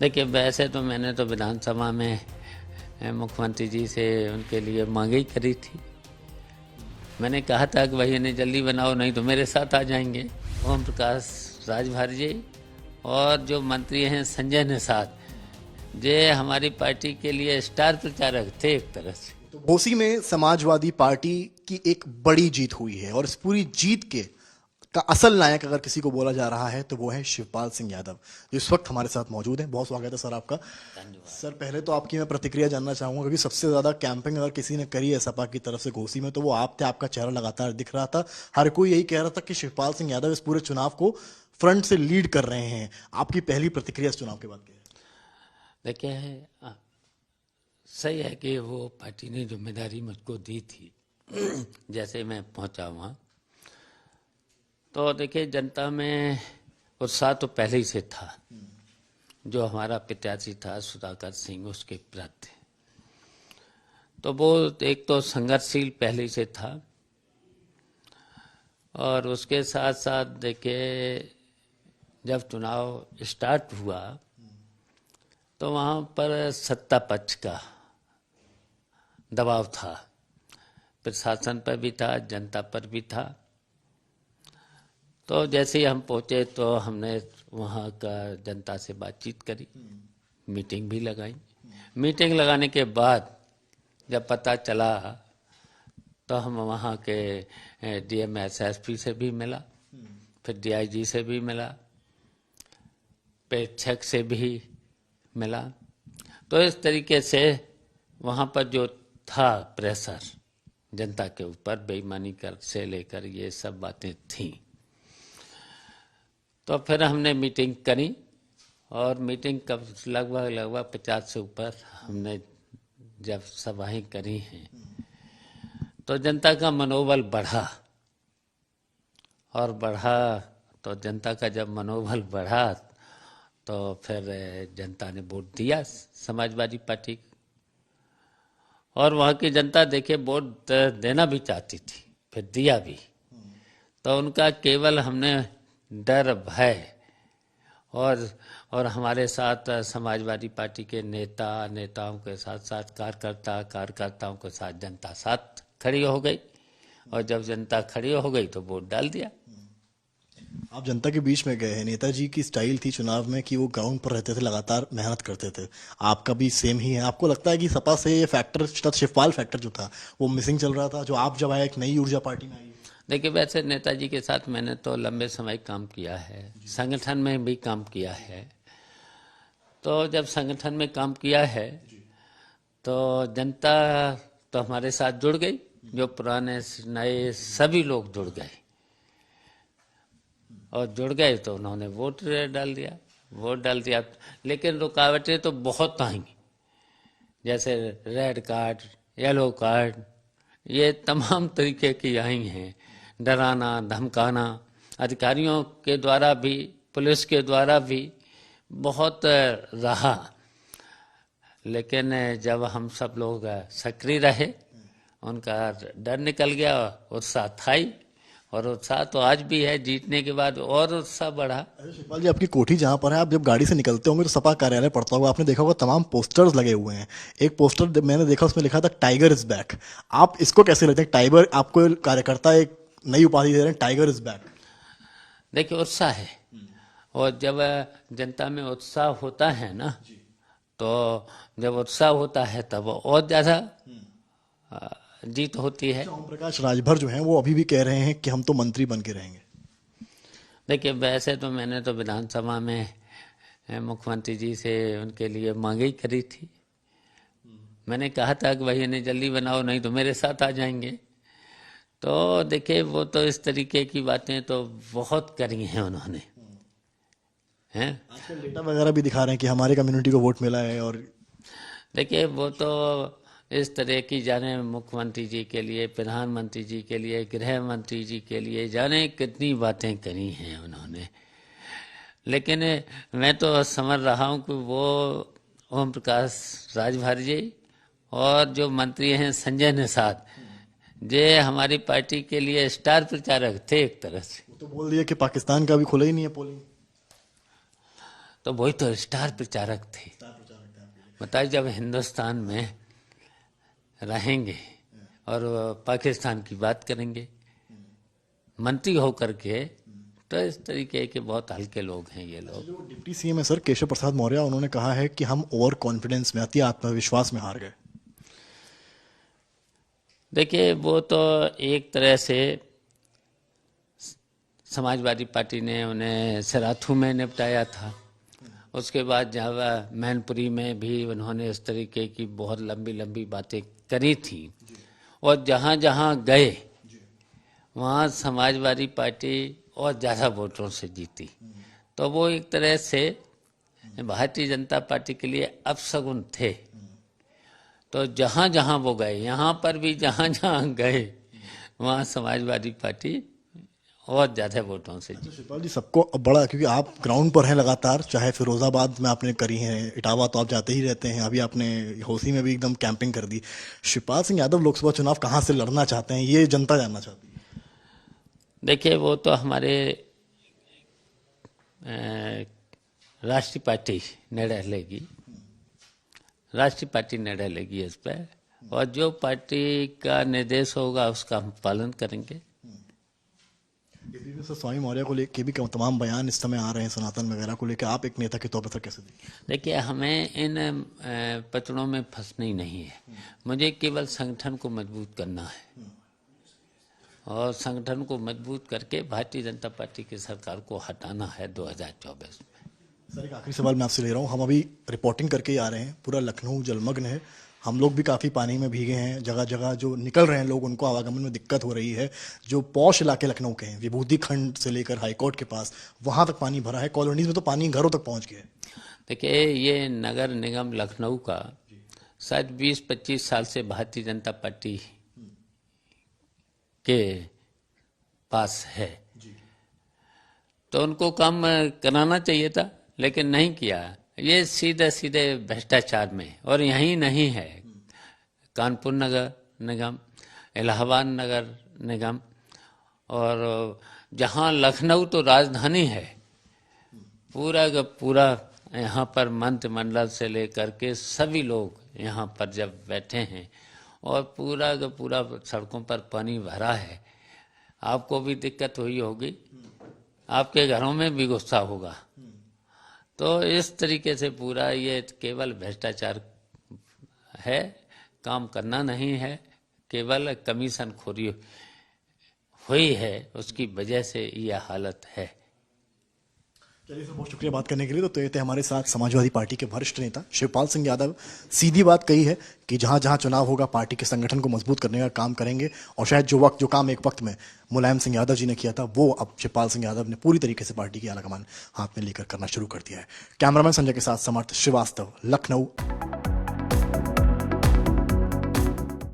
देखिए, वैसे तो मैंने तो विधानसभा में मुख्यमंत्री जी से उनके लिए मांग ही करी थी। मैंने कहा था कि भाई इन्हें जल्दी बनाओ, नहीं तो मेरे साथ आ जाएंगे। ओम प्रकाश राजभर जी और जो मंत्री हैं संजय निषाद, ये हमारी पार्टी के लिए स्टार प्रचारक थे एक तरह से। तो घोसी में समाजवादी पार्टी की एक बड़ी जीत हुई है और इस पूरी जीत के का असल नायक अगर किसी को बोला जा रहा है तो वो है शिवपाल सिंह यादव, जो इस वक्त हमारे साथ मौजूद हैं। बहुत स्वागत है सर आपका। सर, पहले तो आपकी मैं प्रतिक्रिया जानना चाहूंगा, क्योंकि सबसे ज्यादा कैंपिंग अगर किसी ने करी है सपा की तरफ से घोसी में तो वो आप थे। आपका चेहरा लगातार दिख रहा था, हर कोई यही कह रहा था कि शिवपाल सिंह यादव इस पूरे चुनाव को फ्रंट से लीड कर रहे हैं। आपकी पहली प्रतिक्रिया इस चुनाव के बाद क्या है? देखिए, सही है कि वो पार्टी ने जिम्मेदारी मुझको दी थी। जैसे मैं पहुंचा वहाँ तो देखिए, जनता में उत्साह तो पहले ही से था। जो हमारा प्रत्याशी था सुधाकर सिंह, उसके प्रति तो वो एक तो संघर्षशील पहले ही से था, और उसके साथ साथ देखिए जब चुनाव स्टार्ट हुआ तो वहाँ पर सत्ता पक्ष का दबाव था, प्रशासन पर भी था, जनता पर भी था। तो जैसे ही हम पहुँचे तो हमने वहाँ का जनता से बातचीत करी, मीटिंग भी लगाई। मीटिंग लगाने के बाद जब पता चला तो हम वहाँ के डीएम एसएसपी से भी मिला, फिर डीआईजी से भी मिला, प्रेक्षक से भी मिला। तो इस तरीके से वहाँ पर जो था प्रेशर जनता के ऊपर, बेईमानी कर से लेकर ये सब बातें थीं। तो फिर हमने मीटिंग करी और मीटिंग कब लगभग 50 से ऊपर हमने जब सभाएं करी हैं तो जनता का मनोबल बढ़ा, और बढ़ा तो जनता का जब मनोबल बढ़ा तो फिर जनता ने वोट दिया समाजवादी पार्टी को। और वहाँ की जनता देखिए वोट देना भी चाहती थी, फिर दिया भी। तो उनका केवल हमने डर, भय और हमारे साथ समाजवादी पार्टी के नेताओं के साथ साथ कार्यकर्ताओं के साथ जनता साथ खड़ी हो गई, और जब जनता खड़ी हो गई तो वोट डाल दिया। आप जनता के बीच में गए हैं। नेताजी की स्टाइल थी चुनाव में कि वो ग्राउंड पर रहते थे, लगातार मेहनत करते थे। आपका भी सेम ही है। आपको लगता है कि सपा से ये फैक्टर, शिवपाल फैक्टर जो था वो मिसिंग चल रहा था, जो आप जब आए एक नई ऊर्जा पार्टी में आई? देखिए, वैसे नेताजी के साथ मैंने तो लंबे समय काम किया है, संगठन में भी काम किया है। तो जब संगठन में काम किया है तो जनता तो हमारे साथ जुड़ गई, जो पुराने नए सभी लोग जुड़ गए, और जुड़ गए तो उन्होंने वोट डाल दिया। लेकिन रुकावटें तो बहुत आई, जैसे रेड कार्ड, येलो कार्ड, ये तमाम तरीके की आई हैं। डराना, धमकाना, अधिकारियों के द्वारा भी, पुलिस के द्वारा भी बहुत रहा। लेकिन जब हम सब लोग सक्रिय रहे, उनका डर निकल गया, उत्साह था ही, और उत्साह तो आज भी है। जीतने के बाद और उत्साह बढ़ा। अरे शिवपाल जी, आपकी कोठी जहाँ पर है, आप जब गाड़ी से निकलते होंगे तो सपा कार्यालय पड़ता होगा, आपने देखा होगा तमाम पोस्टर्स लगे हुए हैं। एक पोस्टर मैंने देखा, उसमें लिखा था टाइगर इज बैक। आप इसको कैसे लेते हैं? टाइगर, आपको कार्यकर्ता एक नई उपाधि दे रहे हैं, टाइगर इज बैक। देखिए, उत्साह है, और जब जनता में उत्साह होता है ना, तो जब उत्साह होता है तब और ज़्यादा जीत होती है। ओम प्रकाश राजभर जो हैं वो अभी भी कह रहे हैं कि हम तो मंत्री बन के रहेंगे। देखिए, वैसे तो मैंने तो विधानसभा में मुख्यमंत्री जी से उनके लिए मांग ही करी थी। मैंने कहा था कि भाई इन्हें जल्दी बनाओ, नहीं तो मेरे साथ आ जाएंगे। तो देखिए, वो तो इस तरीके की बातें तो बहुत करी हैं उन्होंने, हैं। आजकल डेटा वगैरह भी दिखा रहे हैं कि हमारे कम्युनिटी को वोट मिला है। और देखिए, वो तो इस तरह की, जाने मुख्यमंत्री जी के लिए, प्रधानमंत्री जी के लिए, गृह मंत्री जी के लिए जाने कितनी बातें करी हैं उन्होंने। लेकिन मैं तो समझ रहा हूँ कि वो ओम प्रकाश राजभर जी और जो मंत्री हैं संजय निषाद, ये हमारी पार्टी के लिए स्टार प्रचारक थे एक तरह से। वो तो बोल दिया कि पाकिस्तान का भी खुला ही नहीं है पोलिंग। तो वही तो स्टार प्रचारक थे। बताइए, जब हिंदुस्तान में रहेंगे और पाकिस्तान की बात करेंगे मंत्री होकर के, तो इस तरीके के बहुत हल्के लोग हैं ये लोग। जो डिप्टी सीएम है सर केशव प्रसाद मौर्य, उन्होंने कहा है कि हम ओवर कॉन्फिडेंस में, अति आत्मविश्वास में हार गए। देखिए, वो तो एक तरह से समाजवादी पार्टी ने उन्हें सिराथू में निपटाया था। उसके बाद जब मैनपुरी में भी उन्होंने इस तरीके की बहुत लंबी लंबी बातें करी थी, और जहाँ जहाँ गए वहाँ समाजवादी पार्टी और ज़्यादा वोटों से जीती। तो वो एक तरह से भारतीय जनता पार्टी के लिए अपशगुन थे। तो जहाँ जहाँ वो गए, यहाँ पर भी जहाँ जहाँ गए वहाँ समाजवादी पार्टी और ज़्यादा वोटों से जीती। शिवपाल जी, सबको बड़ा, क्योंकि आप ग्राउंड पर हैं लगातार, चाहे फिरोजाबाद में आपने करी है, इटावा तो आप जाते ही रहते हैं, अभी आपने होसी में भी एकदम कैंपिंग कर दी। शिवपाल सिंह यादव लोकसभा चुनाव कहाँ से लड़ना चाहते हैं, ये जनता जानना चाहती है। देखिए, वो तो हमारे राष्ट्रीय पार्टी निर्णय लेगी, राष्ट्रीय पार्टी निर्णय लेगी इस पर, और जो पार्टी का निर्देश होगा उसका हम पालन करेंगे। सर, स्वामी मौर्य को लेकर भी तमाम बयान इस समय आ रहे हैं, सनातन वगैरह को लेकर, आप एक नेता के तौर पर कैसे देखिए? देखिए, हमें इन पचड़ों में फंसना ही नहीं है। मुझे केवल संगठन को मजबूत करना है, और संगठन को मजबूत करके भारतीय जनता पार्टी की सरकार को हटाना है 2024 में। सर, एक आखिरी सवाल मैं आपसे ले रहा हूँ। हम अभी रिपोर्टिंग करके ही आ रहे हैं, पूरा लखनऊ जलमग्न है, हम लोग भी काफ़ी पानी में भीगे हैं, जगह जगह जो निकल रहे हैं लोग, उनको आवागमन में दिक्कत हो रही है। जो पौष इलाके लखनऊ के हैं, विभूति खंड से लेकर हाईकोर्ट के पास, वहाँ तक पानी भरा है, कॉलोनीज में तो पानी घरों तक पहुँच गया है। देखिए, ये नगर निगम लखनऊ का शायद 20-25 साल से भारतीय जनता पार्टी के पास है, तो उनको काम कराना चाहिए था, लेकिन नहीं किया। ये सीधे सीधे भ्रष्टाचार में, और यही नहीं है, कानपुर नगर निगम, इलाहाबाद नगर निगम, और जहाँ लखनऊ तो राजधानी है, पूरा का पूरा यहाँ पर मंत्रिमंडल से लेकर के सभी लोग यहाँ पर जब बैठे हैं, और पूरा का पूरा सड़कों पर पानी भरा है, आपको भी दिक्कत हुई होगी, आपके घरों में भी गुस्सा होगा। तो इस तरीके से पूरा ये केवल भ्रष्टाचार है, काम करना नहीं है, केवल कमीशन खोरी हुई है, उसकी वजह से यह हालत है। चलिए सर, बहुत शुक्रिया बात करने के लिए। तो ये थे हमारे साथ समाजवादी पार्टी के वरिष्ठ नेता शिवपाल सिंह यादव। सीधी बात कही है कि जहां जहां चुनाव होगा पार्टी के संगठन को मजबूत करने का काम करेंगे, और शायद जो काम एक वक्त में मुलायम सिंह यादव जी ने किया था, वो अब शिवपाल सिंह यादव ने पूरी तरीके से पार्टी की आलाकमान हाथ में लेकर करना शुरू कर दिया है। कैमरामैन संजय के साथ समर्थ श्रीवास्तव, लखनऊ।